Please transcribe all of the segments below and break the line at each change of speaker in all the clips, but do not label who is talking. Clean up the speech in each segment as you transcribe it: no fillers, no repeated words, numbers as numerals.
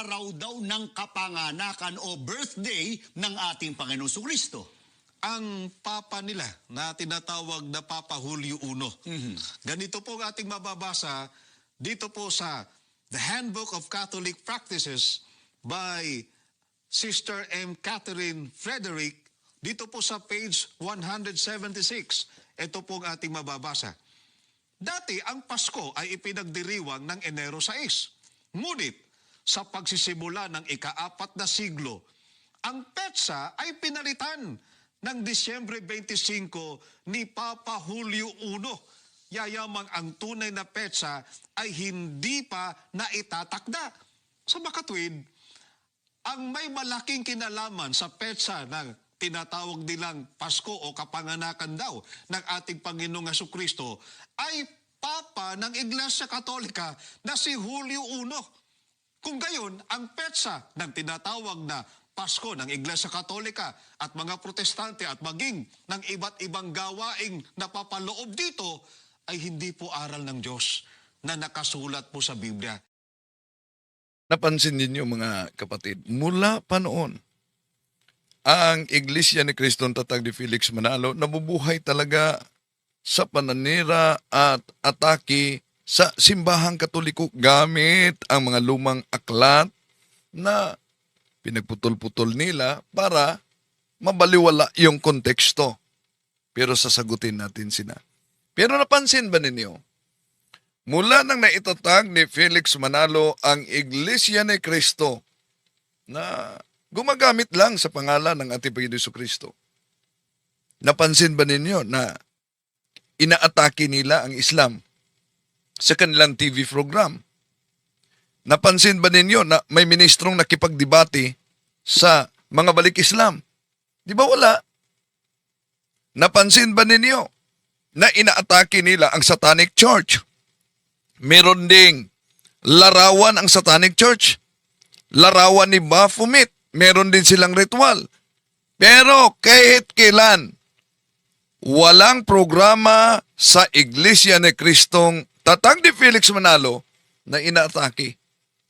araw daw ng kapanganakan o birthday ng ating Panginoong Kristo.
Ang papa nila na tinatawag na Papa Julio I. Ganito po ang ating mababasa dito po sa The Handbook of Catholic Practices by Sister M. Catherine Frederick, dito po sa page 176. Ito po ang ating mababasa. Dati ang Pasko ay ipinagdiriwang ng Enero 6. Ngunit sa pagsisimula ng ika-4 na siglo, ang petsa ay pinalitan ng Disyembre 25 ni Papa Julio I. Yayamang ang tunay na petsa ay hindi pa naitatakda. Sa makatwid, ang may malaking kinalaman sa petsa ng tinatawag nilang Pasko o kapanganakan daw ng ating Panginoong Jesucristo ay Papa ng Iglesia Katolika na si Julio I. Kung gayon, ang petsa ng tinatawag na Pasko ng Iglesia Katolika at mga Protestante at maging ng iba't ibang gawaing napapaloob dito ay hindi po aral ng Diyos na nakasulat po sa Biblia.
Napansin ninyo mga kapatid, mula pa noon, ang Iglesia ni Kristong Tatag ni Felix Manalo nabubuhay talaga sa pananira at atake sa simbahang Katoliko gamit ang mga lumang aklat na pinagputol-putol nila para mabaliwala yung konteksto. Pero sasagutin natin sila. Pero napansin ba ninyo? Mula nang naitatag ni Felix Manalo ang Iglesia ni Cristo na gumagamit lang sa pangalan ng ating Panginoon Jesucristo. Napansin ba ninyo na inaatake nila ang Islam sa kanilang TV program? Napansin ba ninyo na may ministrong nakipagdebate sa mga balik Islam? Di ba wala? Napansin ba ninyo na inaatake nila ang Satanic Church? Meron ding larawan ang Satanic Church. Larawan ni Baphomet. Meron din silang ritual. Pero kahit kailan, walang programa sa Iglesia ni Kristong Tatag ni Felix Manalo na inaatake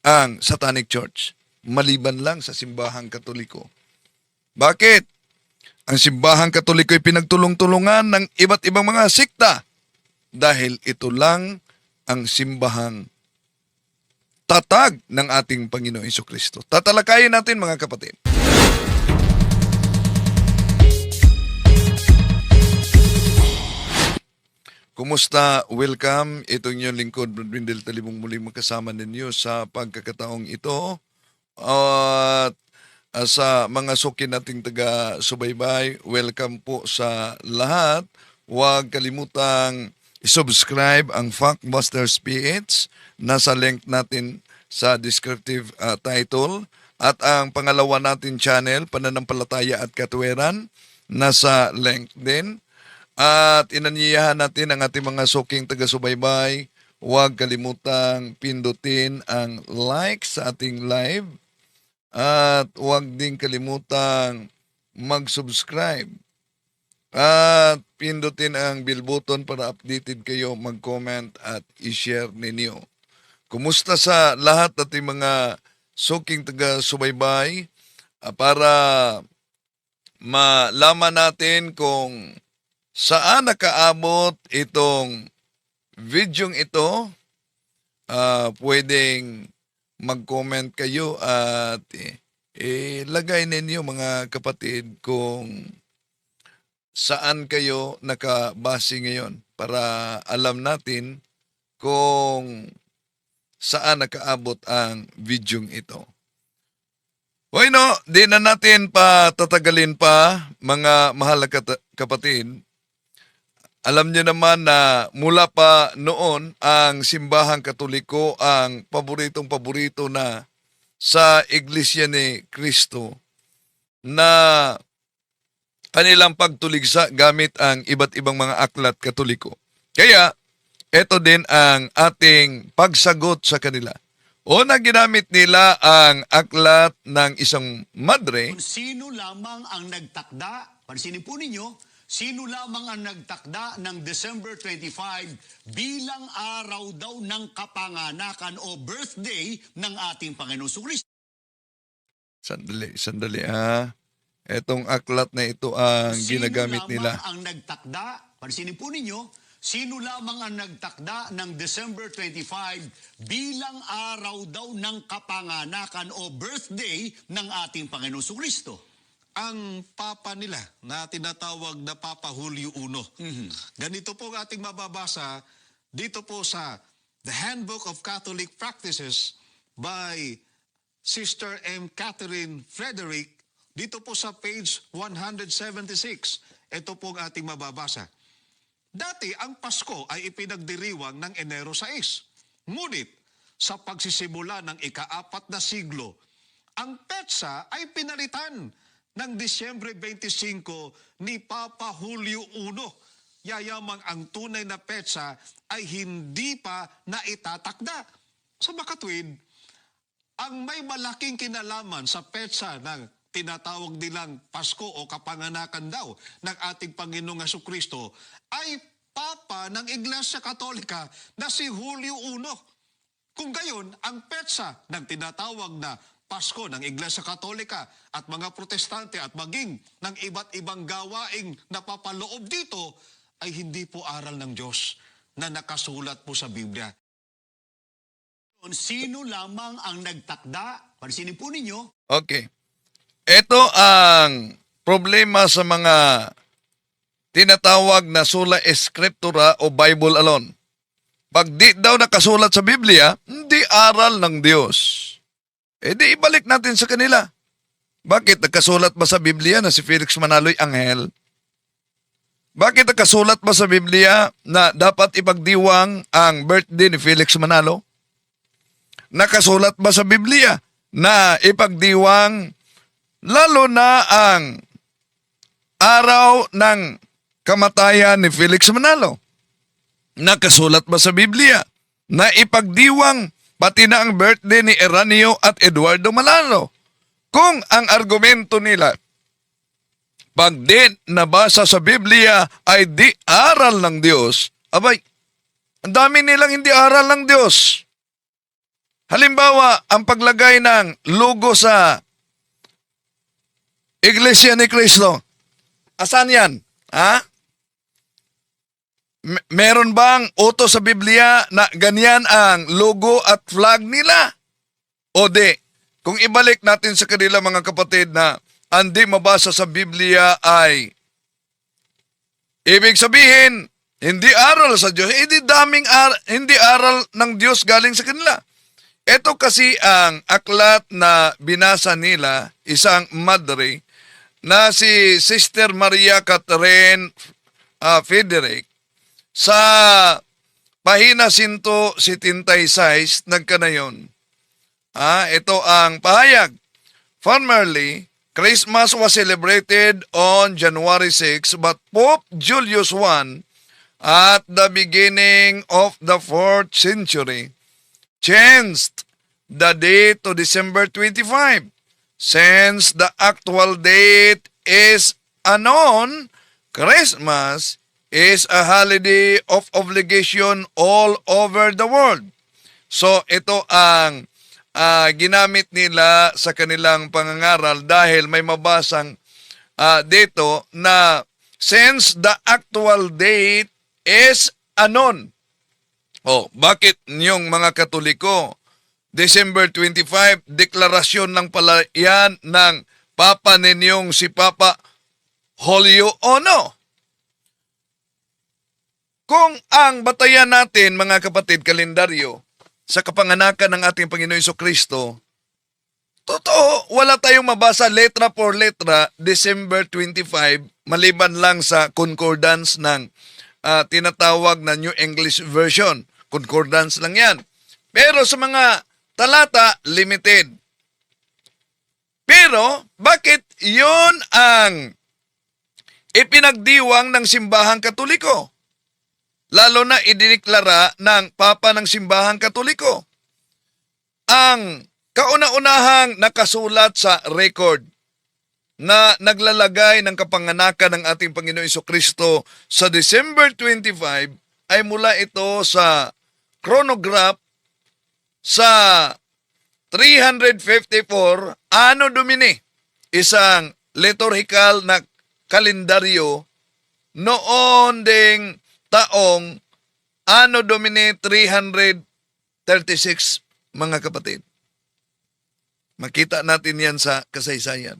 ang Satanic Church. Maliban lang sa simbahang Katoliko. Bakit? Ang simbahang Katoliko ay pinagtulong-tulungan ng iba't ibang mga sikta dahil ito lang ang simbahang tatag ng ating Panginoong Jesucristo. Tatalakayin natin mga kapatid. Kumusta? Welcome. Ito inyong lingkod, Brad Windel Talibong, muling magkasama ninyo sa pagkakataong ito. At sa mga suki nating taga-subaybay, welcome po sa lahat. Huwag kalimutang i-subscribe ang Factbusters PH. Nasa link natin sa descriptive title. At ang pangalawa natin channel, Pananampalataya at Katwiran, nasa link din. At inanyayahan natin ang ating mga suking taga-subaybay. Huwag kalimutang pindutin ang like sa ating live. At huwag din kalimutang mag-subscribe. At pindutin ang bell button para updated kayo, mag-comment at i-share ninyo. Kumusta sa lahat ating mga suking taga-subaybay para malaman natin kung saan nakaabot itong videong ito. Pwedeng mag-comment kayo at ilagay ninyo mga kapatid kung saan kayo nakabase ngayon para alam natin kung saan nakaabot ang videong ito. Bueno, di na natin patatagalin pa mga mahal na kapatid. Alam niyo naman na mula pa noon ang simbahang Katoliko ang paboritong-paborito na sa Iglesia ni Cristo na kanilang pagtuligsa gamit ang iba't ibang mga aklat Katoliko. Kaya, ito din ang ating pagsagot sa kanila. Una, ginamit nila ang aklat ng isang madre.
Kung sino lamang ang nagtakda, pansinin po ninyo, sino lamang ang nagtakda ng December 25 bilang araw daw ng kapanganakan o birthday ng ating Panginoong Kristo.
Sandali Etong aklat na ito ang ginagamit
Sino
nila.
lamang ang nagtakda, pansinin po ninyo, sino lamang ang nagtakda ng December 25 bilang araw daw ng kapanganakan o birthday ng ating Panginoong Kristo?
Ang papa nila na tinatawag na Papa Julio I. Ganito po ang ating mababasa dito po sa The Handbook of Catholic Practices by Sister M. Catherine Frederick, dito po sa page 176. Ito po ang ating mababasa. Dati ang Pasko ay ipinagdiriwang ng Enero 6. Ngunit sa pagsisimula ng ika-4 na siglo, ang petsa ay pinalitan ng Disyembre 25 ni Papa Julio I. Yayamang ang tunay na petsa ay hindi pa naitatakda. Sa makatwid, ang may malaking kinalaman sa petsa ng tinatawag nilang Pasko o kapanganakan daw ng ating Panginoong Jesucristo ay Papa ng Iglesia Katolika na si Julio I. Kung gayon, ang petsa ng tinatawag na Pasko ng Iglesia Katolika at mga Protestante at maging ng iba't ibang gawaing napapaloob dito ay hindi po aral ng Diyos na nakasulat po sa Biblia.
Sino lamang ang nagtakda, pansinin po ninyo,
Okay. Ito ang problema sa mga tinatawag na sola scriptura o Bible alone. Pag di daw nakasulat sa Biblia, hindi aral ng Diyos. E di ibalik natin sa kanila. Bakit nakasulat ba sa Biblia na si Felix Manalo'y anghel? Bakit nakasulat ba sa Biblia na dapat ipagdiwang ang birthday ni Felix Manalo? Nakasulat ba sa Biblia na ipagdiwang lalo na ang araw ng kamatayan ni Felix Manalo? Nakasulat ba sa Biblia na ipagdiwang pati na ang birthday ni Eranio at Eduardo Malano? Kung ang argumento nila, pag di nabasa sa Biblia ay di aral ng Diyos, abay, ang dami nilang hindi aral ng Diyos. Halimbawa, ang paglagay ng logo sa Iglesia ni Cristo. Asan yan? Ha? Meron bang utos sa Biblia na ganyan ang logo at flag nila? O di? Kung ibalik natin sa kanila mga kapatid na hindi mabasa sa Biblia ay ibig sabihin, hindi aral sa Diyos. Hindi hindi aral ng Diyos galing sa kanila. Ito kasi ang aklat na binasa nila, isang madre, na si Sister Maria Catherine Frederick, sa pahina 176, nagkanayon. Ito ang pahayag. Formerly, Christmas was celebrated on January 6, but Pope Julius I, at the beginning of the 4th century, changed the date to December 25. Since the actual date is unknown, Christmas is a holiday of obligation all over the world. So ito ang ginamit nila sa kanilang pangangaral dahil may mabasang dito na since the actual date is unknown. Bakit niyong mga Katoliko, December 25, deklarasyon ng pala yan ng Papa ninyong si Papa Julio I. Kung ang batayan natin, mga kapatid, kalendaryo, sa kapanganakan ng ating Panginoon Jesucristo, totoo, wala tayong mabasa letra por letra, December 25, maliban lang sa concordance ng tinatawag na New English Version. Concordance lang yan. Pero sa mga talata, limited. Pero, bakit yon ang ipinagdiwang ng simbahang Katoliko? Lalo na idineklara ng Papa ng simbahang Katoliko. Ang kauna-unahang nakasulat sa record na naglalagay ng kapanganakan ng ating Panginoon Jesucristo sa December 25 ay mula ito sa chronograph sa 354 Anno Domini, isang liturgical na kalendaryo noon ding taong Anno Domini 336, mga kapatid. Makita natin yan sa kasaysayan.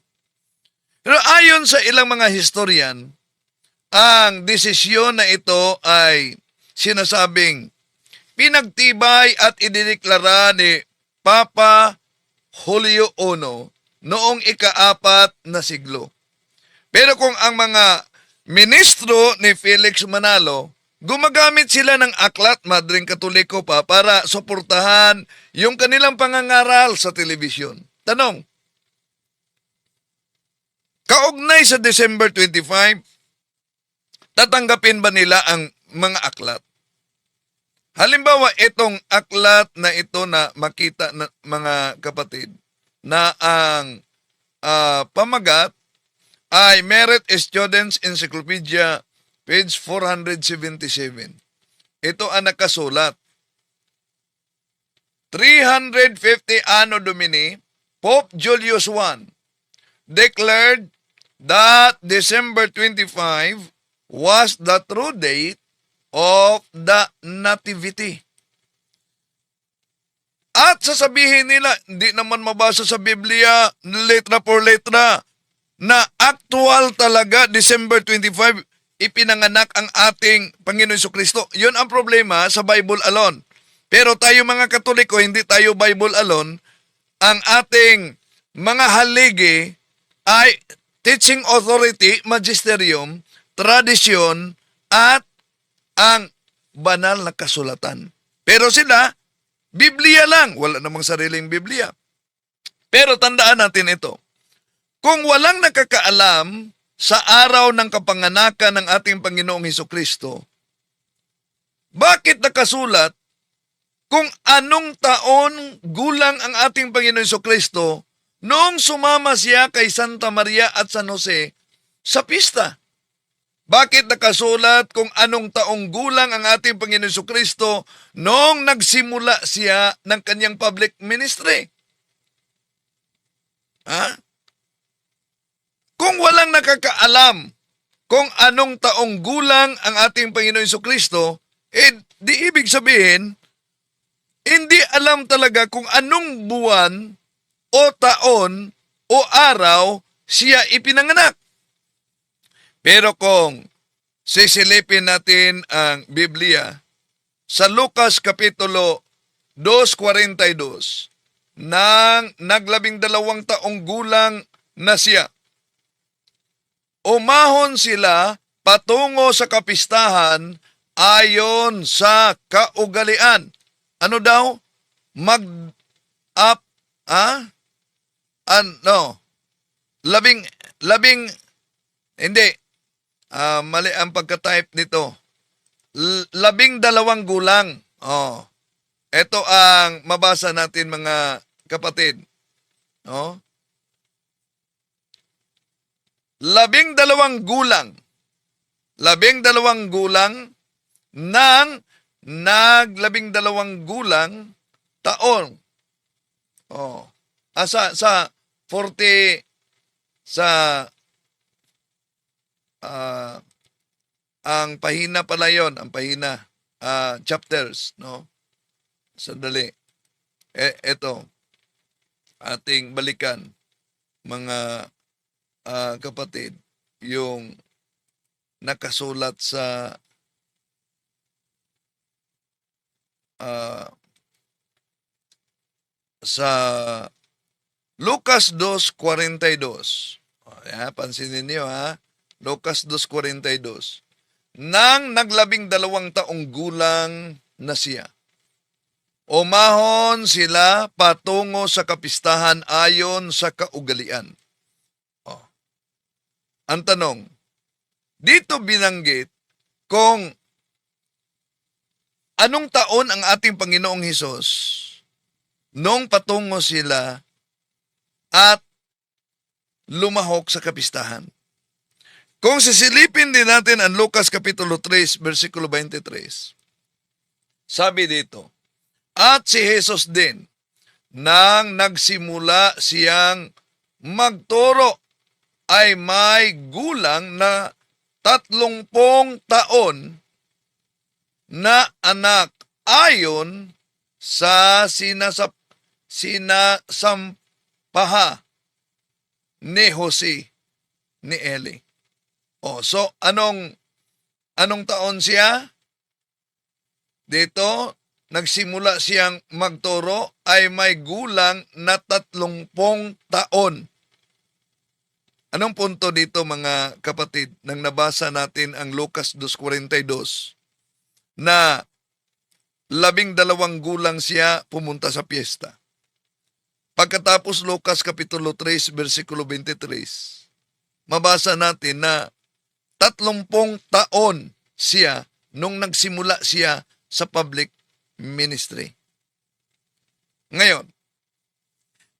Pero ayon sa ilang mga historian, ang desisyon na ito ay sinasabing pinagtibay at idineklara ni Papa Julio I noong ika-4 na siglo. Pero kung ang mga ministro ni Felix Manalo, gumagamit sila ng aklat, Madring Katoliko pa, para suportahan yung kanilang pangangaral sa telebisyon. Tanong, kaugnay sa December 25, tatanggapin ba nila ang mga aklat? Halimbawa, itong aklat na ito na makita na mga kapatid, na ang pamagat ay Merit Students Encyclopedia, page 477. Ito ang nakasulat. 350 Anno Domini, Pope Julius I declared that December 25 was the true date of the Nativity. At sasabihin nila, hindi naman mabasa sa Biblia, letra por letra, na actual talaga December 25, ipinanganak ang ating Panginoon Jesucristo. Yun ang problema sa Bible alone. Pero tayo mga Katoliko, hindi tayo Bible alone. Ang ating mga haligi ay teaching authority, magisterium, tradisyon, at ang banal na kasulatan. Pero sila, Biblia lang. Wala namang sariling Biblia. Pero tandaan natin ito. Kung walang nakakaalam sa araw ng kapanganakan ng ating Panginoong Hesukristo, bakit nakasulat kung anong taon gulang ang ating Panginoong Hesukristo noong sumama siya kay Santa Maria at San Jose sa pista? Bakit nakasulat kung anong taong gulang ang ating Panginoon Jesucristo noong nagsimula siya ng kanyang public ministry? Ha? Kung walang nakakaalam kung anong taong gulang ang ating Panginoon Jesucristo, di ibig sabihin, hindi alam talaga kung anong buwan o taon o araw siya ipinanganak. Pero kung sisilipin natin ang Biblia, sa Lucas Kapitulo 2:42, nang naglabing-dalawang taong gulang na siya, umahon sila patungo sa kapistahan ayon sa kaugalian. Ano daw? Hindi. Mali ang pagka-type nito. 12 gulang. Oh. Ito ang mabasa natin mga kapatid. Oh. 12 gulang. 12 gulang ng naglabing-dalawang gulang taon. Oh. Sa 40 sa ang pahina pala yon, ang pahina chapters, no? Sandali. Ito ating balikan mga kapatid, yung nakasulat sa Lucas 2:42. Pansinin niyo ha. Lucas 2:42. Nang naglabing-dalawang taong gulang na siya, umahon sila patungo sa kapistahan ayon sa kaugalian. Oh. Ang tanong, dito binanggit kung anong taon ang ating Panginoong Hesus nung patungo sila at lumahok sa kapistahan. Kung sisilipin din natin ang Lucas Kapitulo 3, versikulo 23, sabi dito, at si Jesus din, nang nagsimula siyang magturo ay may gulang na 30 taon na anak ayon sa sinasampaha ni Jose ni Eli. So anong taon siya? Dito, nagsimula siyang magturo ay may gulang na 30 taon. Anong punto dito mga kapatid nang nabasa natin ang Lucas 2:42 na 12 gulang siya pumunta sa piyesta. Pagkatapos Lucas Kapitulo 3 versikulo 23, mabasa natin na 30 taon siya nung nagsimula siya sa public ministry. Ngayon,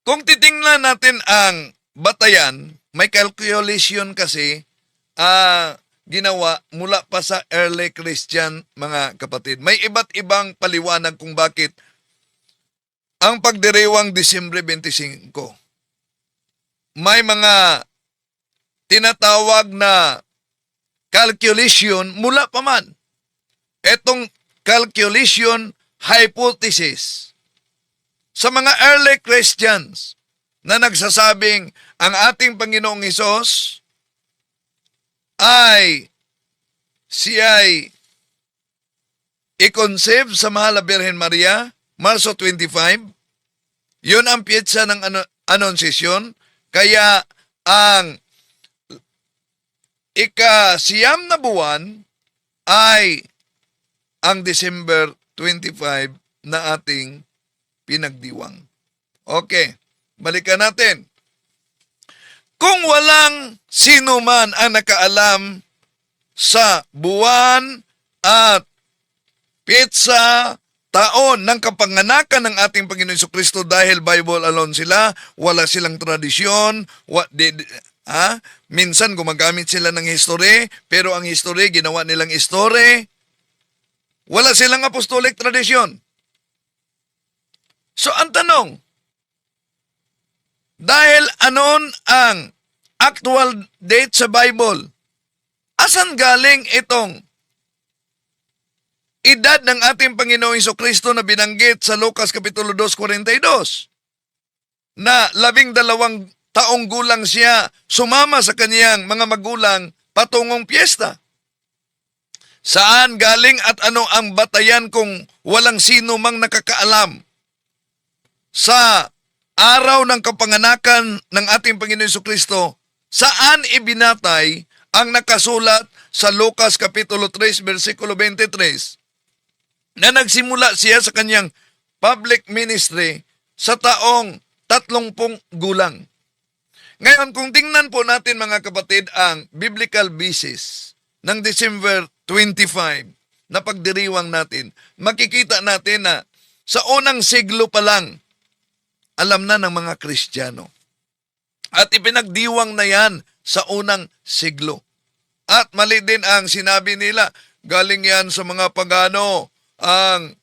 kung titingnan natin ang batayan, may calculation kasi ginawa mula pa sa early Christian, mga kapatid. May iba't ibang paliwanag kung bakit ang pagdiriwang Disyembre 25. May mga tinatawag na calculation mula pa man. Etong calculation hypothesis sa mga early Christians na nagsasabing ang ating Panginoong Hesus ay siya'y i-conceive sa Mahal na Birhen Maria, Marso 25. Yun ang piyetsa ng Annunciation. Kaya ang ika-siyam na buwan ay ang December 25 na ating pinagdiwang. Okay, balikan natin. Kung walang sino man ang nakaalam sa buwan at petsa, taon ng kapanganakan ng ating Panginoon Jesucristo dahil Bible alone sila, wala silang tradisyon, minsan gumagamit sila ng history, pero ang history ginawa nilang history. Wala silang apostolic tradisyon. So ang tanong, dahil anon ang actual date sa Bible, asan galing itong edad ng ating Panginoong Jesucristo na binanggit sa Lucas Kapitulo 2:42? Na 12 taong gulang siya sumama sa kaniyang mga magulang patungong piyesta. Saan galing at ano ang batayan kung walang sino mang nakakaalam sa araw ng kapanganakan ng ating Panginoon Jesucristo? Saan ibinatay ang nakasulat sa Lucas Kapitulo 3 versikulo 23 na nagsimula siya sa kanyang public ministry sa taong 30 gulang? Ngayon, kung tingnan po natin mga kapatid ang biblical basis ng December 25 na pagdiriwang natin, makikita natin na sa unang siglo pa lang, alam na ng mga Kristiyano. At ipinagdiwang na yan sa unang siglo. At mali din ang sinabi nila, galing yan sa mga pagano, ang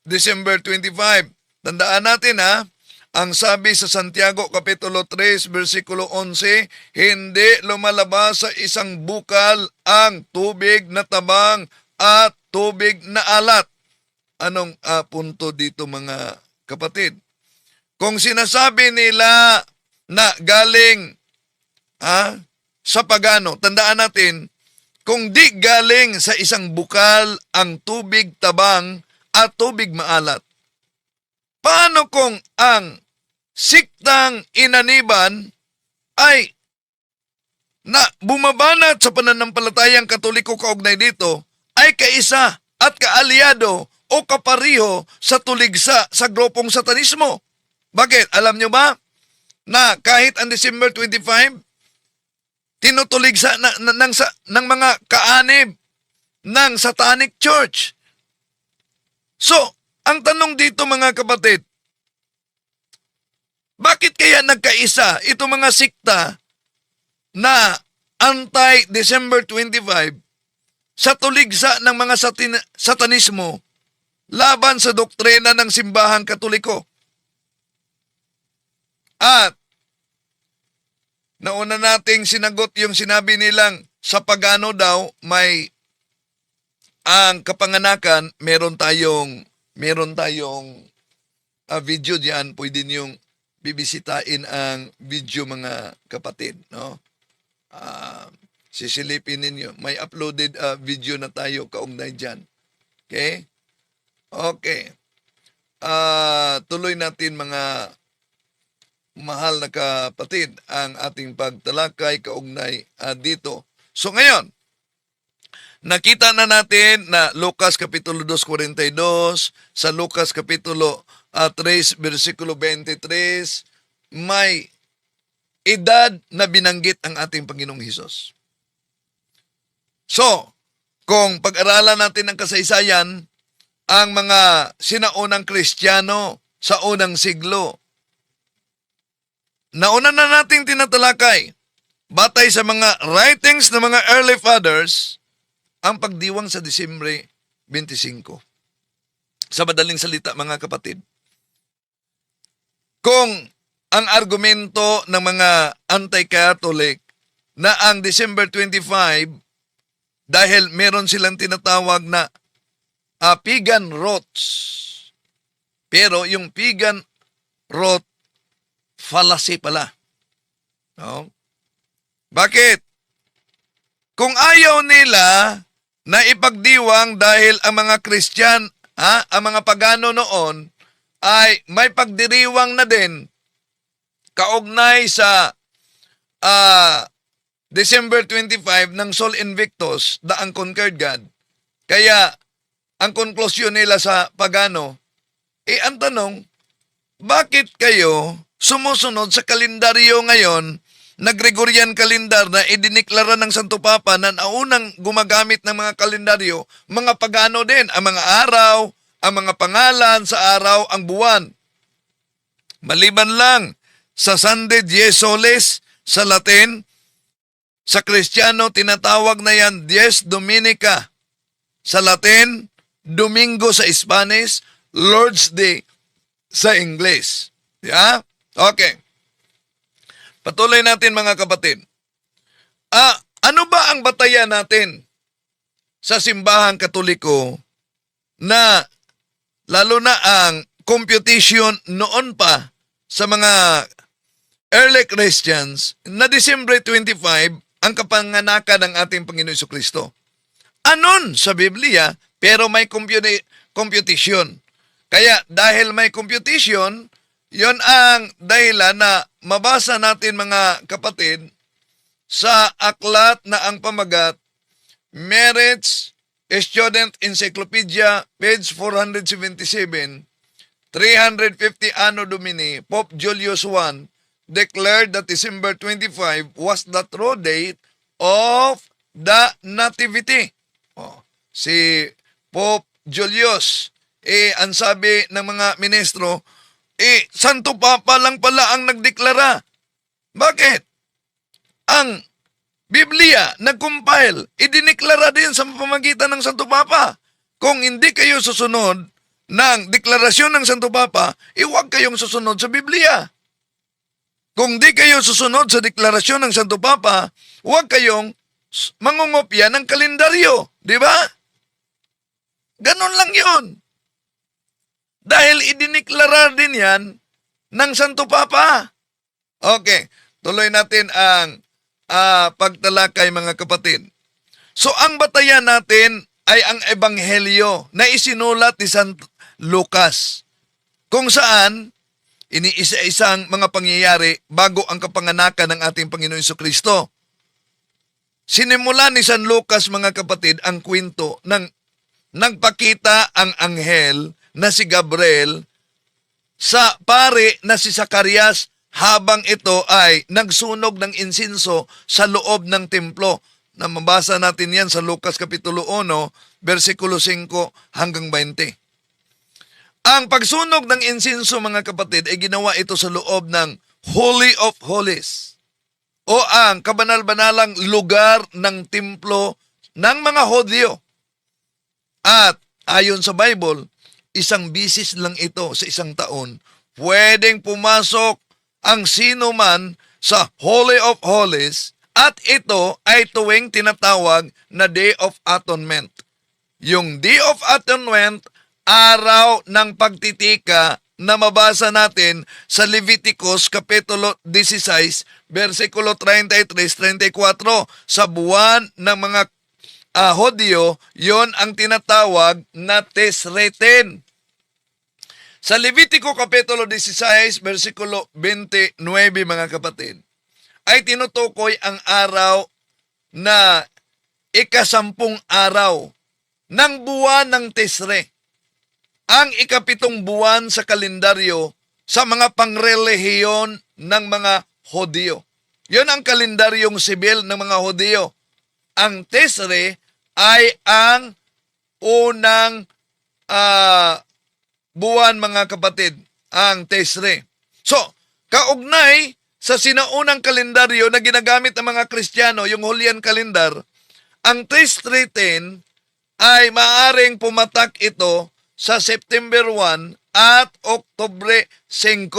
December 25. Tandaan natin ang sabi sa Santiago Kapitulo 3, versikulo 11, hindi lumalabas sa isang bukal ang tubig na tabang at tubig na alat. Anong punto dito mga kapatid? Kung sinasabi nila na galing sa pagano, tandaan natin, kung di galing sa isang bukal ang tubig tabang at tubig maalat, paano kung ang siktang inaniban ay na bumabanat sa pananampalatayang Katoliko kaugnay dito ay kaisa at kaalyado o kapariho sa tuligsa sa grupong satanismo? Bakit? Alam nyo ba na kahit ang December 25, tinutuligsa ng mga kaanib ng Satanic Church? So, ang tanong dito mga kapatid, bakit kaya nagkaisa itong mga sikta na anti-December 25 sa tuligsa ng mga satanismo laban sa doktrina ng simbahang Katoliko? At nauna nating sinagot yung sinabi nilang sa pagano daw may ang kapanganakan, meron tayong video diyan, pwede niyong bibisitain ang video mga kapatid, no? Sisilipin ninyo. May uploaded video na tayo kaugnay diyan. Okay? Okay. Tuloy natin mga mahal na kapatid ang ating pagtalakay kaugnay dito. So ngayon, nakita na natin na Lucas Kapitulo 2:42, sa Lucas Kapitulo 3, versikulo 23, may edad na binanggit ang ating Panginoong Hesus. So, kung pag-aralan natin ang kasaysayan, ang mga sinaunang Kristiyano sa unang siglo, nauna na nating tinatalakay, batay sa mga writings ng mga early fathers, ang pagdiwang sa Disyembre 25. Sa madaling salita, mga kapatid, kung ang argumento ng mga anti-Catholic na ang December 25, dahil meron silang tinatawag na pagan rots, pero yung pagan rot, fallacy pala. No? Bakit? Kung ayaw nila na ipagdiwang dahil ang mga Christian, ang mga pagano noon, ay may pagdiriwang na din kaugnay sa December 25 ng Sol Invictus, the Unconquered God. Kaya, ang konklusyon nila sa pagano, ang tanong, bakit kayo sumusunod sa kalendaryo ngayon na Gregorian calendar na idiniklara ng Santo Papa na naunang gumagamit ng mga kalendaryo, mga pagano din, ang mga araw, ang mga pangalan sa araw, ang buwan. Maliban lang sa Sunday Dies Solis sa Latin, sa Kristiyano tinatawag na yan Dies Dominica. Sa Latin, Domingo sa Spanish, Lord's Day sa English. Yeah? Okay. Patuloy natin mga kapatid. Ano ba ang batayan natin sa simbahang Katoliko na lalo na ang computation noon pa sa mga early Christians na December 25 ang kapanganakan ng ating Panginoon Jesucristo? Anon sa Biblia, pero may computation. Kaya dahil may computation, yon ang dahilan na mabasa natin mga kapatid sa aklat na ang pamagat, Marriage Student Encyclopedia, page 477, 350 Anno Domini, Pope Julius I declared that December 25 was the true date of the Nativity. Si Pope Julius, ang sabi ng mga ministro, Santo Papa lang pala ang nagdeklara. Bakit? Ang Biblia, nag-compile, idiniklara din sa pamamagitan ng Santo Papa. Kung hindi kayo susunod ng deklarasyon ng Santo Papa, huwag kayong susunod sa Biblia. Kung di kayo susunod sa deklarasyon ng Santo Papa, huwag kayong mangungopya ng kalendaryo. Di ba? Ganon lang yon. Dahil idiniklara din yan ng Santo Papa. Okay, tuloy natin ang pagtalakay mga kapatid. So ang batayan natin ay ang Ebanghelyo na isinulat ni San Lucas, kung saan iniisa-isang mga pangyayari bago ang kapanganakan ng ating Panginoon Jesucristo. Sinimula ni San Lucas mga kapatid ang kwento ng nagpakita ang anghel na si Gabriel sa pare na si Zacarias habang ito ay nagsunog ng insinso sa loob ng templo. Na mabasa natin yan sa Lucas Kapitulo 1, versikulo 5 hanggang 20. Ang pagsunog ng insinso mga kapatid ay ginawa ito sa loob ng Holy of Holies o ang kabanal-banalang lugar ng templo ng mga Hodyo. At ayon sa Bible, isang bisis lang ito sa isang taon. Pwedeng pumasok ang sino man sa Holy of Holies at ito ay tuwing tinatawag na Day of Atonement. Yung Day of Atonement, araw ng pagtitika na mabasa natin sa Leviticus Kapitulo 16, versikulo 33-34. Sa buwan ng mga Hodyo, yon ang tinatawag na Tisretin. Sa Levitico Kapitulo 16, versikulo 29, mga kapatid, ay tinutukoy ang araw na ikasampung araw ng buwan ng Tisre, ang ikapitong buwan sa kalendaryo sa mga pangrelihiyon ng mga Hodyo. Yon ang kalendaryong sibil ng mga Hodyo. Ang Tisre ay ang unang buwan, mga kapatid, ang Tisre. So, kaugnay sa sinaunang kalendaryo na ginagamit ng mga Kristiyano, yung Julian calendar, ang Tisre 10 ay maaring pumatak ito sa September 1 at Oktubre 5.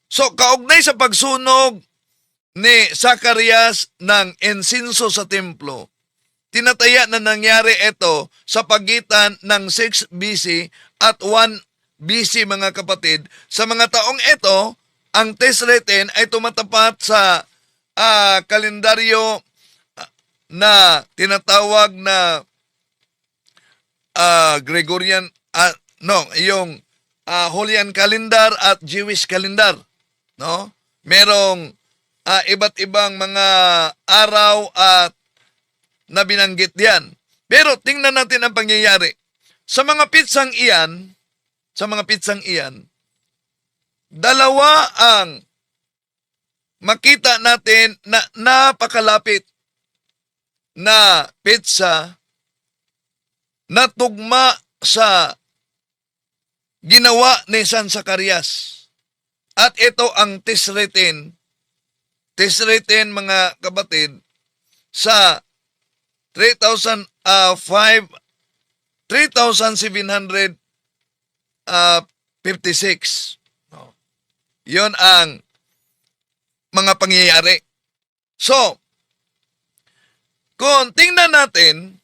So, kaugnay sa pagsunog ni Zacarias ng insinso sa templo, tinataya na nangyari ito sa pagitan ng 6 BC at 1 BC, mga kapatid. Sa mga taong ito, ang Tisre 10 ay tumatapat sa kalendaryo na tinatawag na Gregorian, yung Julian calendar at Jewish calendar. No? Merong iba't ibang mga araw at na binanggit diyan. Pero tingnan natin ang pangyayari. Sa mga pitsang iyan, dalawa ang makita natin na napakalapit na pitsa na tugma sa ginawa ni San Zacarias. At ito ang Tisre 10. Tisre 10, mga kapatid, sa 3,756. Yon ang mga pangyayari. So, kung tingnan natin,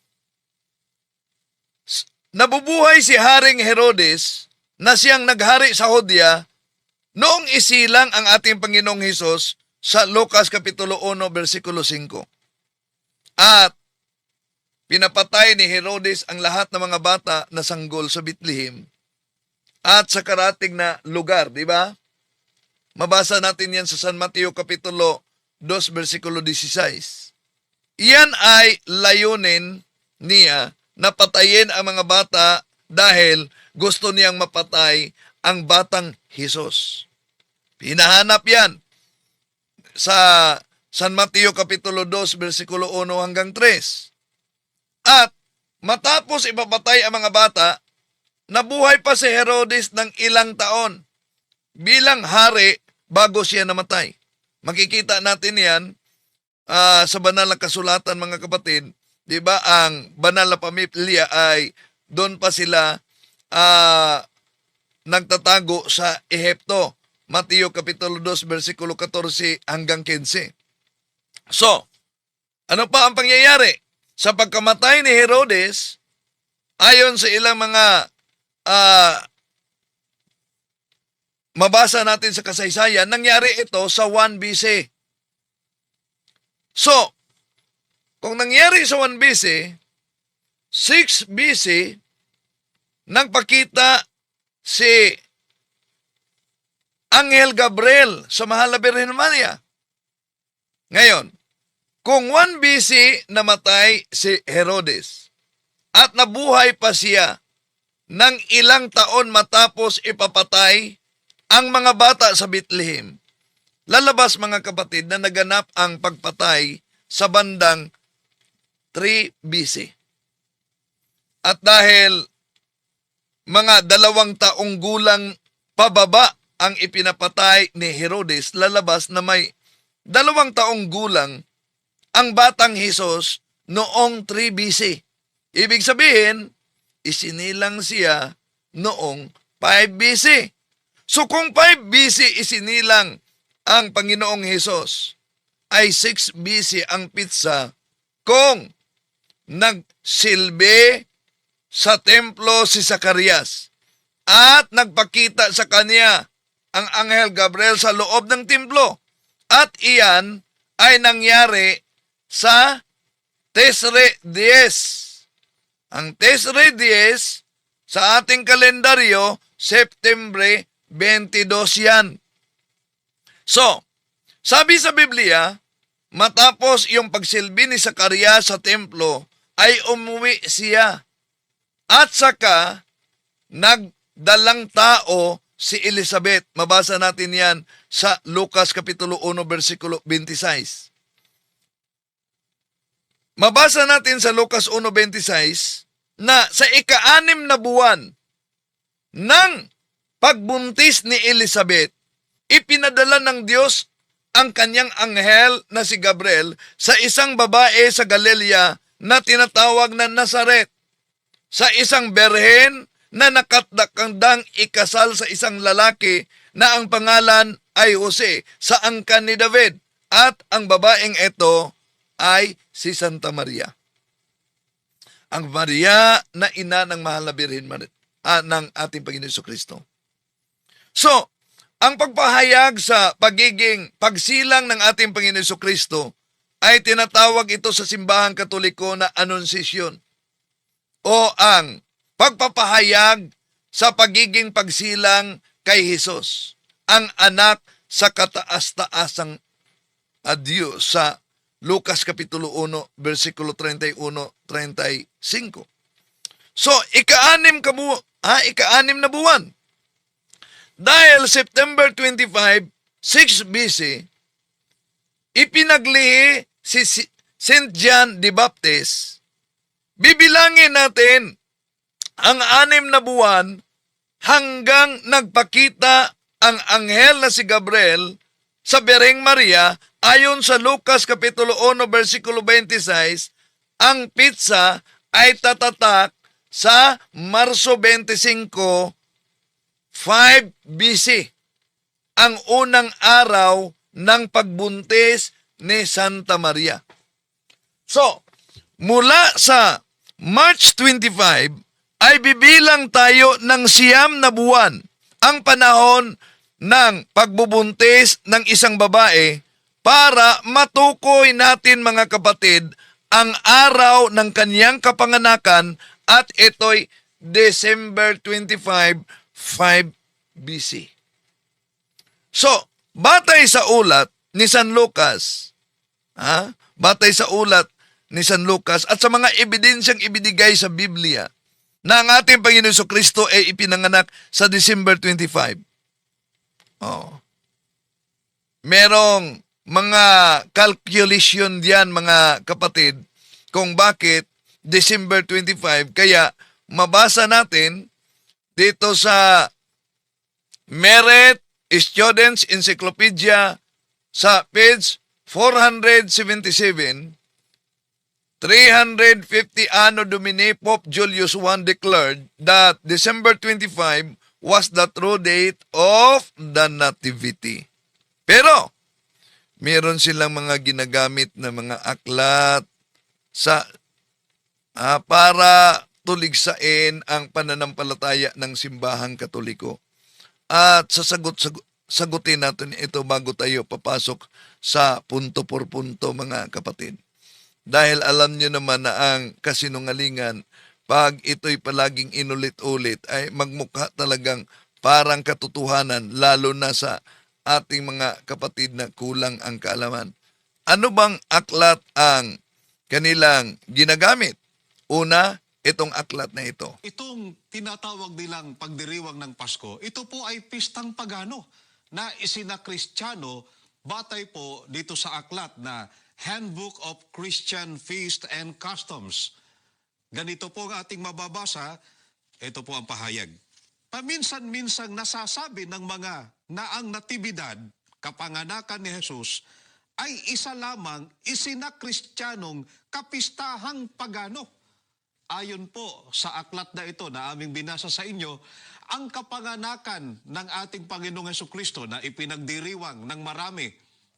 nabubuhay si Haring Herodes na siyang naghari sa Hodya noong isilang ang ating Panginoong Hesus sa Lucas Kapitulo 1, versikulo 5. At pinapatay ni Herodes ang lahat ng mga bata na sanggol sa Bethlehem at sa karating na lugar, di ba? Mabasa natin yan sa San Mateo Kapitulo 2, versikulo 16. Iyan ay layunin niya na patayin ang mga bata dahil gusto niyang mapatay ang batang Hesus. Hinahanap yan sa San Mateo Kapitulo 2, versikulo 1 hanggang 3. At matapos ipapatay ang mga bata, nabuhay pa si Herodes ng ilang taon bilang hari bago siya namatay. Makikita natin yan sa banal na kasulatan, mga kapatid. Di ba, ang banal na pamilya ay doon pa sila nagtatago sa Ehipto. Mateo Kapitulo 2, versikulo 14 hanggang 15. So, ano pa ang pangyayari? Sa pagkamatay ni Herodes, ayon sa ilang mga mabasa natin sa kasaysayan, nangyari ito sa 1 BC. So, kung nangyari sa 1 BC, 6 BC, nang pakita si Anghel Gabriel sa Mahal na Birhen Maria. Ngayon, kung 1 BC namatay si Herodes at nabuhay pa siya ng ilang taon matapos ipapatay ang mga bata sa Bethlehem, lalabas, mga kapatid, na naganap ang pagpatay sa bandang 3 BC. At dahil mga 2 taong gulang pababa ang ipinapatay ni Herodes, lalabas na may 2 taong gulang ang batang Hesus noong 3 BC. Ibig sabihin, isinilang siya noong 5 BC. So kung 5 BC isinilang ang Panginoong Hesus, ay 6 BC ang pitsa kung nagsilbi sa templo si Zacarias at nagpakita sa kanya ang Anghel Gabriel sa loob ng templo. At iyan ay nangyari sa Tesre Dies. Ang Tesre Dies sa ating kalendaryo, September 22 yan. So, sabi sa Biblia, matapos yung pagsilbi ni Zacarias sa templo, ay umuwi siya. At saka, nagdalang tao si Elizabeth. Mabasa natin yan sa Lucas Kapitulo 1, versikulo 26. Mabasa natin sa Lucas 1:26 na sa ika-6 na buwan ng pagbuntis ni Elizabeth, ipinadala ng Diyos ang kanyang anghel na si Gabriel sa isang babae sa Galilea na tinatawag na Nazaret, sa isang berhen na nakatakdang ikasal sa isang lalaki na ang pangalan ay Jose sa angkan ni David, at ang babaeng ito ay si Santa Maria. Ang Maria na ina ng mahal na Birhen ng ating Panginoon Jesucristo. So, ang pagpahayag sa pagiging pagsilang ng ating Panginoon Jesucristo ay tinatawag ito sa simbahang Katoliko na Annunciation, o ang pagpapahayag sa pagiging pagsilang kay Hesus, ang anak sa kataas-taasang Diyos, sa Lucas Kapitulo 1, versikulo 31-35. So, ika-6 na buwan. Dahil September 25, 6 BC, ipinaglihi si St. John the Baptist. Bibilangin natin ang 6 na buwan hanggang nagpakita ang anghel na si Gabriel sa Birheng Maria. Ayon sa Lucas Kapitulo 1, versikulo 26, ang pitsa ay tatatak sa Marso 25, 5 BC, ang unang araw ng pagbuntis ni Santa Maria. So, mula sa March 25, ay bibilang tayo ng 9 na buwan, ang panahon ng pagbubuntis ng isang babae, para matukoy natin, mga kapatid, ang araw ng kanyang kapanganakan, at ito'y December 25, 5 BC. So, batay sa ulat ni San Lucas, batay sa ulat ni San Lucas at sa mga ebidensyang ibinigay sa Biblia, na ang ating Panginoon Jesucristo ay ipinanganak sa December 25. Merong mga calculation diyan, mga kapatid, kung bakit December 25. Kaya mabasa natin dito sa Merit Students Encyclopedia sa page 477, 350 Anno Domini, Pope Julius I declared that December 25 was the true date of the Nativity. Pero, meron silang mga ginagamit na mga aklat para tuligsain ang pananampalataya ng simbahang Katoliko. At sagutin natin ito bago tayo papasok sa punto por punto, mga kapatid. Dahil alam nyo naman na ang kasinungalingan, pag ito'y palaging inulit-ulit, ay magmukha talagang parang katotohanan, lalo na sa ating mga kapatid na kulang ang kaalaman. Ano bang aklat ang kanilang ginagamit? Una, itong aklat na ito.
Itong tinatawag nilang pagdiriwang ng Pasko, ito po ay pistang pagano na isinakristyano batay po dito sa aklat na Handbook of Christian Feast and Customs. Ganito po ang ating mababasa, ito po ang pahayag. Paminsan-minsang nasasabi ng mga na ang natibidad, kapanganakan ni Jesus, ay isa lamang isinakristiyanong kapistahang pagano. Ayon po sa aklat na ito na aming binasa sa inyo, ang kapanganakan ng ating Panginoong Hesukristo na ipinagdiriwang ng marami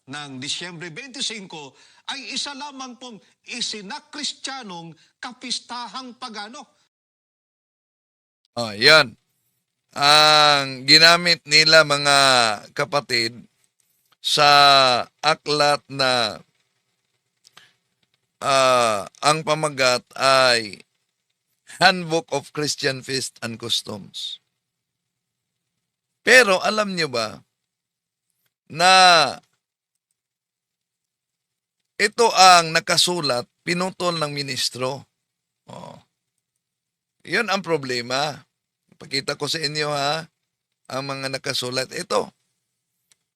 ng Disyembre 25 ay isa lamang pong isinakristiyanong kapistahang pagano.
Oh, yan. Ang ginamit nila mga kapatid sa aklat na ang pamagat ay Handbook of Christian Feast and Customs. Pero alam nyo ba na ito ang nakasulat, pinutol ng ministro. Oh. Yun ang problema. Pakita ko sa inyo ang mga nakasulat. Ito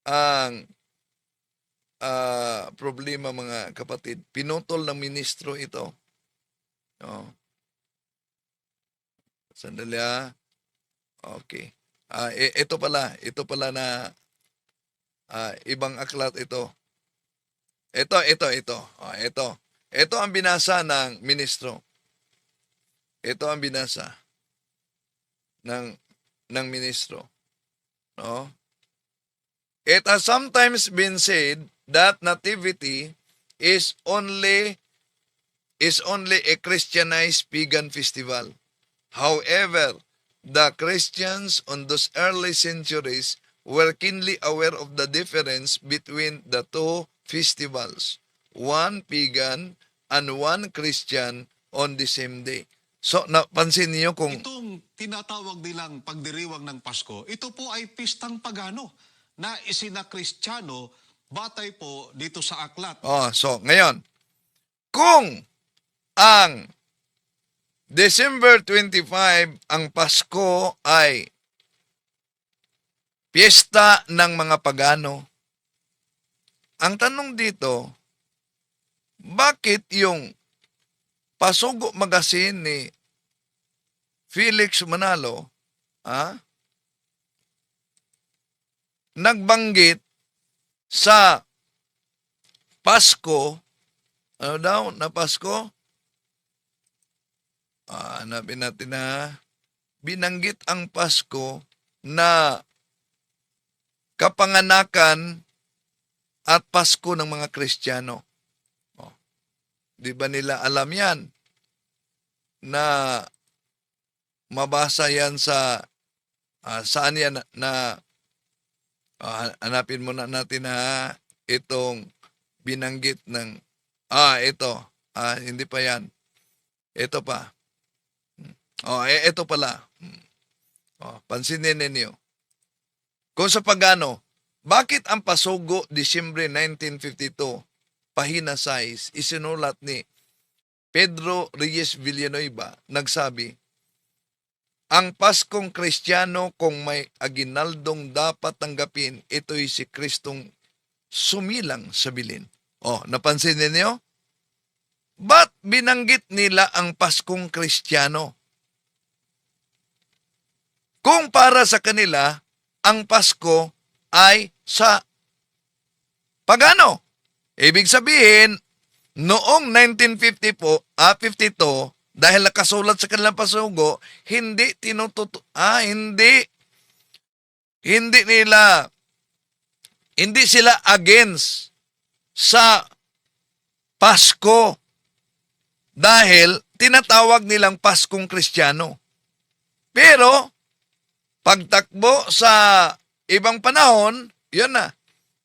ang problema mga kapatid. Pinutol ng ministro ito. Oh. Sandali Okay. Ito pala na ibang aklat ito. Ito. Ito ang binasa ng ministro. Ito ang binasa ng ministro. No? It has sometimes been said that nativity is only a Christianized pagan festival. However, the Christians on those early centuries were keenly aware of the difference between the two festivals, one pagan and one Christian on the same day. So, napansin niyo kung...
Itong tinatawag nilang pagdiriwang ng Pasko, ito po ay pistang pagano na isinakristyano batay po dito sa aklat.
So, ngayon, kung ang December 25, ang Pasko ay piyesta ng mga pagano, ang tanong dito, bakit yung Pasugo Magazine ni Felix Manalo, nagbanggit sa Pasko, ano daw na Pasko? Hanapin natin binanggit ang Pasko na kapanganakan at Pasko ng mga Kristiyano. Di ba nila alam yan? Na mabasa yan sa saan yan na hanapin muna natin itong binanggit ng ito. Hindi pa yan. Ito pa. Ito pala. Pansinin ninyo. Kung sa pagano, bakit ang Pasugo, Disyembre 1952, pahina 6, isinulat ni Pedro Reyes Villanueva, nagsabi, ang Paskong Kristiyano kung may aginaldong dapat tanggapin, ito'y si Kristong sumilang sa bilin. Napansin ninyo? Ba't binanggit nila ang Paskong Kristiyano? Kung para sa kanila, ang Pasko ay sa pagano. Ibig sabihin, noong 1952, dahil nakasulat sa kanilang pasugo, hindi sila against sa Pasko dahil tinatawag nilang Paskong Kristiyano. Pero, pagtakbo sa ibang panahon, yun na,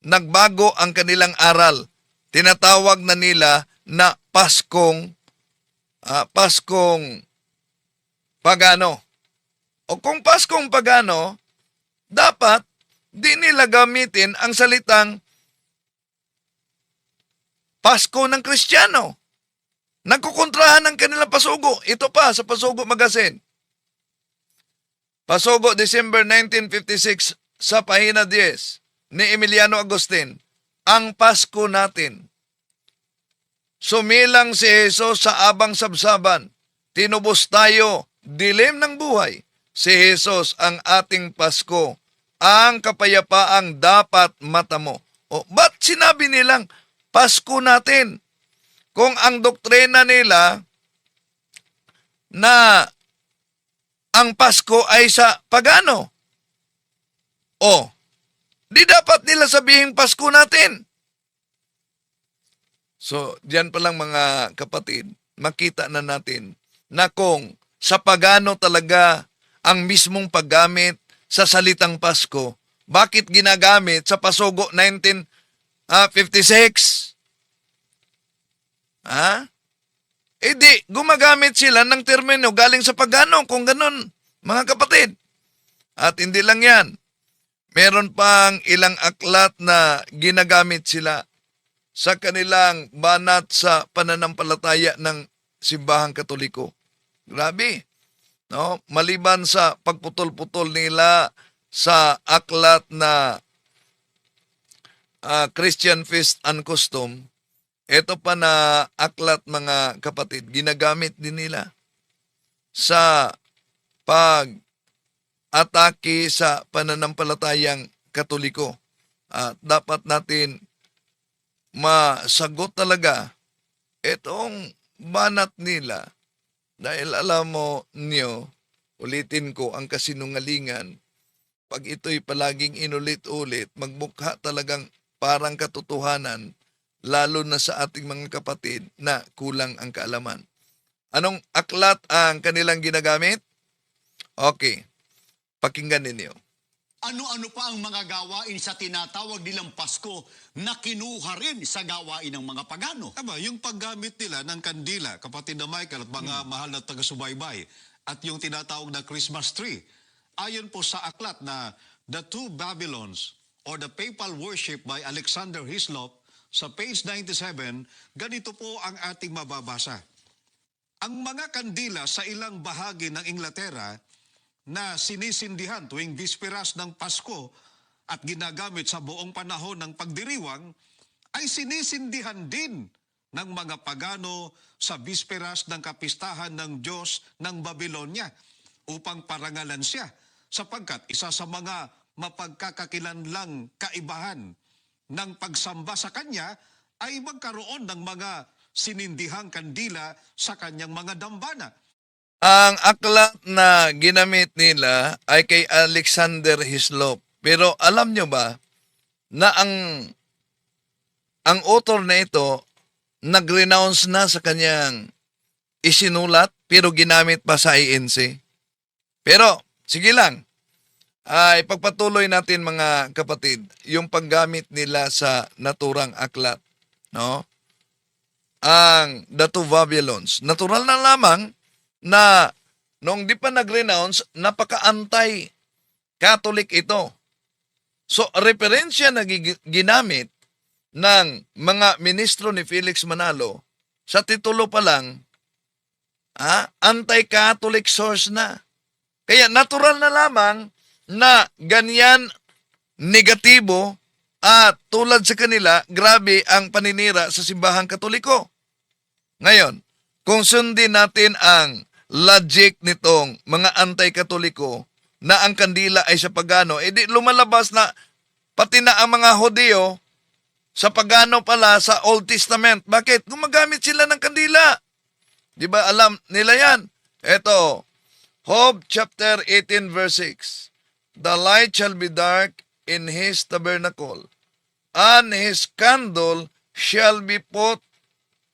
nagbago ang kanilang aral. Tinatawag na nila na Paskong pagano. O kung Paskong pagano, dapat di nila gamitin ang salitang Pasko ng Kristiyano. Nagkukontrahan ng kanilang pasugo. Ito pa sa Pasugo Magazine. Pasugo, December 1956, sa pahina 10 ni Emiliano Agustin, ang Pasko natin. Sumilang si Jesus sa abang sabsaban. Tinubos tayo, dilim ng buhay. Si Jesus ang ating Pasko, ang kapayapaang dapat matamo. Ba't sinabi nilang Pasko natin? Kung ang doktrina nila na ang Pasko ay sa pagano. O, di dapat nila sabihin Pasko natin. So, diyan pa lang mga kapatid, makita na natin na kung sa pagano talaga ang mismong paggamit sa salitang Pasko, bakit ginagamit sa Pasugo 1956? Ha? Eh di, gumagamit sila ng termino galing sa pagano kung ganun, mga kapatid. At hindi lang yan. Meron pang ilang aklat na ginagamit sila sa kanilang banat sa pananampalataya ng simbahang Katoliko. Grabe. No? Maliban sa pagputol-putol nila sa aklat na Christian Feast and Custom, ito pa na aklat mga kapatid, ginagamit din nila sa pag-atake sa pananampalatayang Katoliko. At dapat natin masagot talaga itong banat nila dahil alam mo niyo, ulitin ko, ang kasinungalingan, pag ito'y palaging inulit-ulit, magmukha talagang parang katotohanan, lalo na sa ating mga kapatid na kulang ang kaalaman. Anong aklat ang kanilang ginagamit? Okay, pakinggan ninyo.
Ano-ano pa ang mga gawain sa tinatawag nilang Pasko na kinuha rin sa gawain ng mga pagano?
Aba, yung paggamit nila ng kandila, kapatid na Michael at mga mahal na taga-subaybay, at yung tinatawag na Christmas tree, ayon po sa aklat na The Two Babylons or the Papal Worship by Alexander Hislop, sa page 97, ganito po ang ating mababasa. Ang mga kandila sa ilang bahagi ng Inglaterra na sinisindihan tuwing bisperas ng Pasko at ginagamit sa buong panahon ng pagdiriwang ay sinisindihan din ng mga pagano sa bisperas ng kapistahan ng Diyos ng Babylonia upang parangalan siya sapagkat isa sa mga mapagkakakilanlang kaibahan ng pagsamba sa kanya ay magkaroon ng mga sinindihang kandila sa kanyang mga dambana.
Ang aklat na ginamit nila ay kay Alexander Hislop. Pero alam nyo ba na ang author na ito nag-renounce na sa kanyang isinulat pero ginamit pa sa INC. Pero sige lang, ay pagpatuloy natin mga kapatid yung paggamit nila sa naturang aklat, no? Ang The Two Babylons. Natural na lamang na nung di pa nag-renounce, napaka-anti-Catholic ito. So, referensya na ginamit ng mga ministro ni Felix Manalo, sa titulo pa lang, anti-Catholic source na. Kaya natural na lamang na ganyan negatibo at tulad sa kanila, grabe ang paninira sa simbahang Katoliko. Ngayon, kung sundin natin ang logic nitong mga anti-Katoliko na ang kandila ay sa pagano, edi lumalabas na pati na ang mga Hudyo sa pagano pala sa Old Testament. Bakit? Gumagamit sila ng kandila. Di ba alam nila yan? Ito, Job chapter 18 verse 6. The light shall be dark in his tabernacle, and his candle shall be put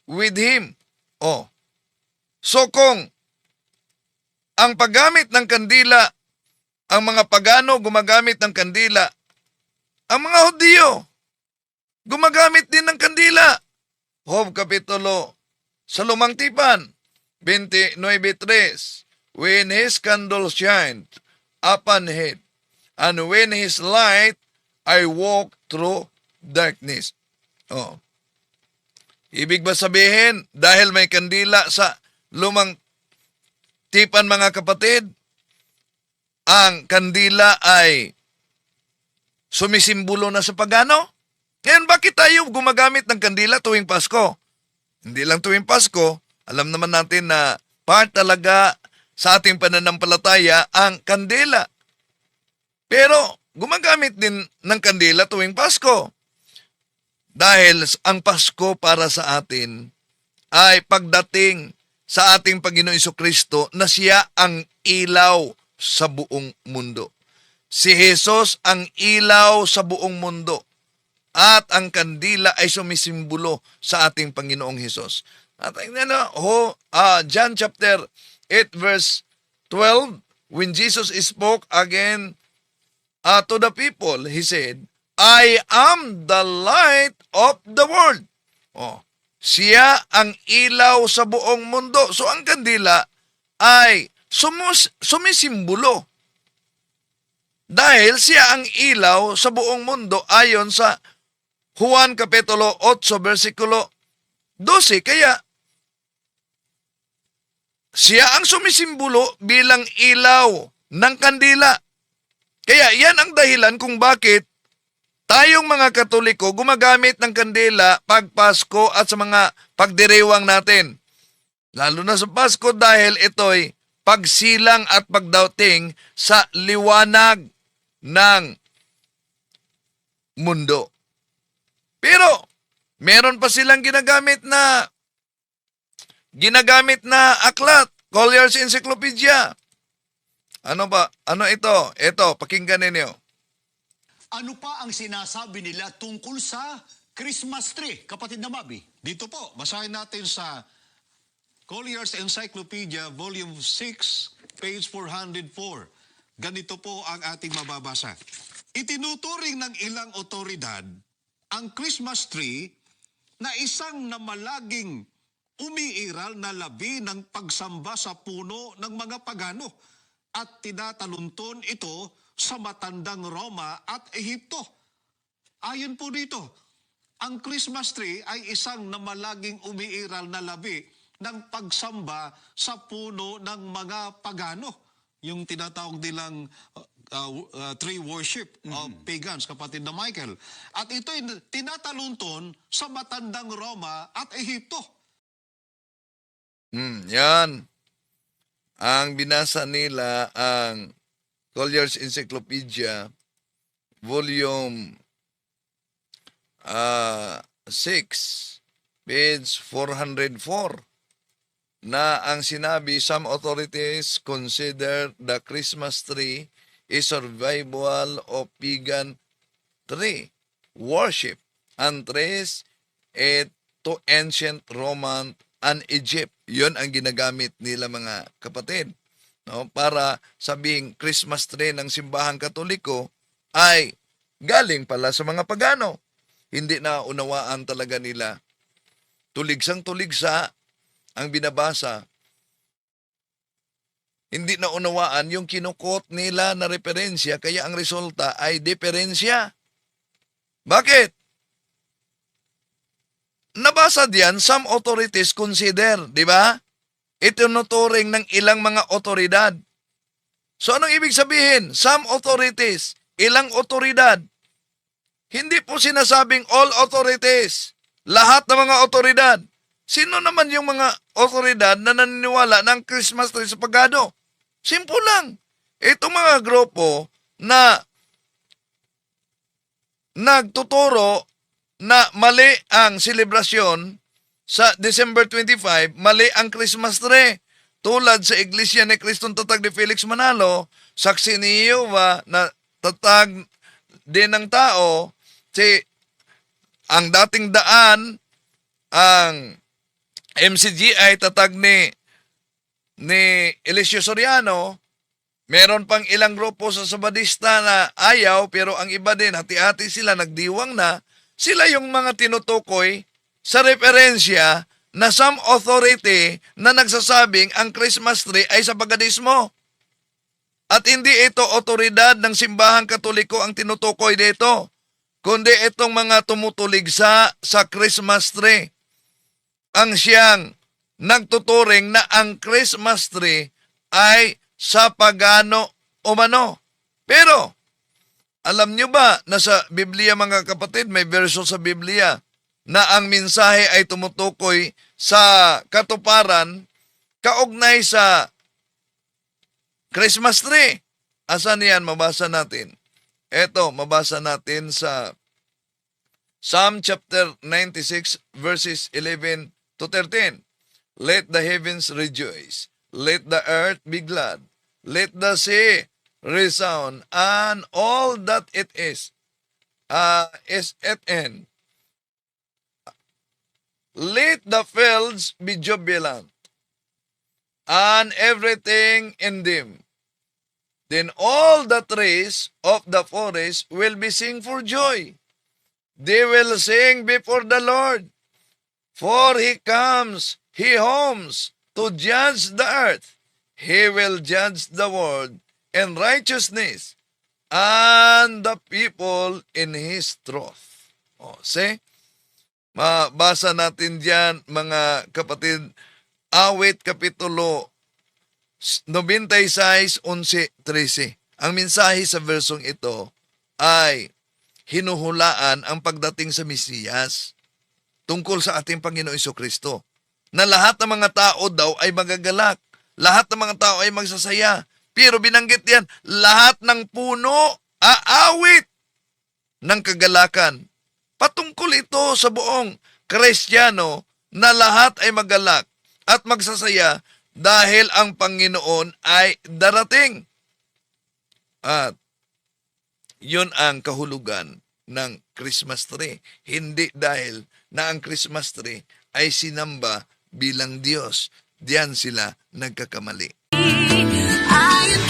with him. Oh. So kung ang paggamit ng kandila, ang mga pagano gumagamit ng kandila, ang mga Hudyo gumagamit din ng kandila. Job kapitulo sa Lumang Tipan 29:3. When his candle shined upon him, and when his light, I walk through darkness. Oh. Ibig ba sabihin, dahil may kandila sa Lumang Tipan mga kapatid, ang kandila ay sumisimbolo na sa pagano? Ngayon, bakit tayo gumagamit ng kandila tuwing Pasko? Hindi lang tuwing Pasko, alam naman natin na part talaga sa ating pananampalataya ang kandila. Pero gumagamit din ng kandila tuwing Pasko. Dahil ang Pasko para sa atin ay pagdating sa ating Panginoong Jesucristo na siya ang ilaw sa buong mundo. Si Jesus ang ilaw sa buong mundo. At ang kandila ay sumisimbolo sa ating Panginoong Hesus. At John chapter 8 verse 12, when Jesus spoke again to the people, He said, I am the light of the world. Siya ang ilaw sa buong mundo. So ang kandila ay sumisimbolo. Dahil siya ang ilaw sa buong mundo ayon sa Juan Kapitulo 8, versikulo 12. Kaya, siya ang sumisimbolo bilang ilaw ng kandila. Kaya, yan ang dahilan kung bakit tayong mga Katoliko gumagamit ng kandila pag Pasko at sa mga pagdiriwang natin. Lalo na sa Pasko dahil ito'y pagsilang at pagdating sa liwanag ng mundo. Pero, meron pa silang ginagamit na aklat, Collier's Encyclopedia. Ano ba? Ano ito? Ito, pakinggan ninyo.
Ano pa ang sinasabi nila tungkol sa Christmas tree, kapatid na Mabi?
Dito po, basahin natin sa Collier's Encyclopedia, Volume 6, page 404. Ganito po ang ating mababasa. Itinuturing ng ilang otoridad ang Christmas tree na isang namalaging umiiral na labi ng pagsamba sa puno ng mga pagano at tinatalunton ito sa matandang Roma at Ehipto. Ayon po dito, ang Christmas tree ay isang namalaging umiiral na labi ng pagsamba sa puno ng mga pagano. Yung tinatawag nilang tree worship of pagans, kapatid na Michael. At ito'y tinatalunton sa matandang Roma at Ehipto.
Yan. Ang binasa nila ang Collier's Encyclopedia, Volume 6, page 404, na ang sinabi, some authorities consider the Christmas tree a survival of pagan tree worship and trace it to ancient Roman and Egypt. Yun ang ginagamit nila mga kapatid. No? Para sabing Christmas tree ng simbahang Katoliko ay galing pala sa mga pagano. Hindi na unawaan talaga nila. Tuligsang-tuligsa ang binabasa. Hindi na unawaan yung kinukot nila na referensya, kaya ang resulta ay diferensya. Bakit? Nabasa diyan, some authorities consider, di ba? Itinuturing ng ilang mga otoridad. So anong ibig sabihin? Some authorities, ilang otoridad. Hindi po sinasabing all authorities, lahat ng mga otoridad. Sino naman yung mga otoridad na naniniwala ng Christmas tree sa pagano? Simple lang. Itong mga grupo na nagtuturo na mali ang selebrasyon sa December 25, mali ang Christmas tree. Tulad sa Iglesia ni Cristong Tatag ni Felix Manalo, saksi ni Jehovah na tatag din ng tao, ang dating daan, ang MCGI tatag ni Eliseo Soriano, meron pang ilang grupo sa Sabadista na ayaw, pero ang iba din, hati-hati sila, nagdiwang na, sila yung mga tinutukoy sa referensya na some authority na nagsasabing ang Christmas tree ay sa paganismo. At hindi ito otoridad ng simbahang Katoliko ang tinutukoy dito, kundi itong mga tumutuligsa sa Christmas tree. Ang siyang nagtuturing na ang Christmas tree ay sa pagano umano. Pero, alam nyo ba na sa Biblia mga kapatid, may verso sa Biblia na ang mensahe ay tumutukoy sa katuparan kaugnay sa Christmas tree. Asan yan? Mabasa natin. Eto, mabasa natin sa Psalm chapter 96 verses 11 to 13. Let the heavens rejoice. Let the earth be glad. Let the sea resound, and all that it is at end. Let the fields be jubilant, and everything in them. Then all the trees of the forest will be sing for joy. They will sing before the Lord, for he homes to judge the earth. He will judge the world in righteousness, and the people in his truth. See? Mabasa natin diyan, mga kapatid, Awit Kapitulo 96, 11, 13. Ang mensahe sa versong ito ay hinuhulaan ang pagdating sa Mesiyas tungkol sa ating Panginoong Jesucristo. Na lahat ng mga tao daw ay magagalak. Lahat ng mga tao ay magsasaya. Pero binanggit yan, lahat ng puno aawit ng kagalakan. Patungkol ito sa buong Kristiyano na lahat ay magalak at magsasaya dahil ang Panginoon ay darating. At yun ang kahulugan ng Christmas tree. Hindi dahil na ang Christmas tree ay sinamba bilang Diyos. Diyan sila nagkakamali.
I am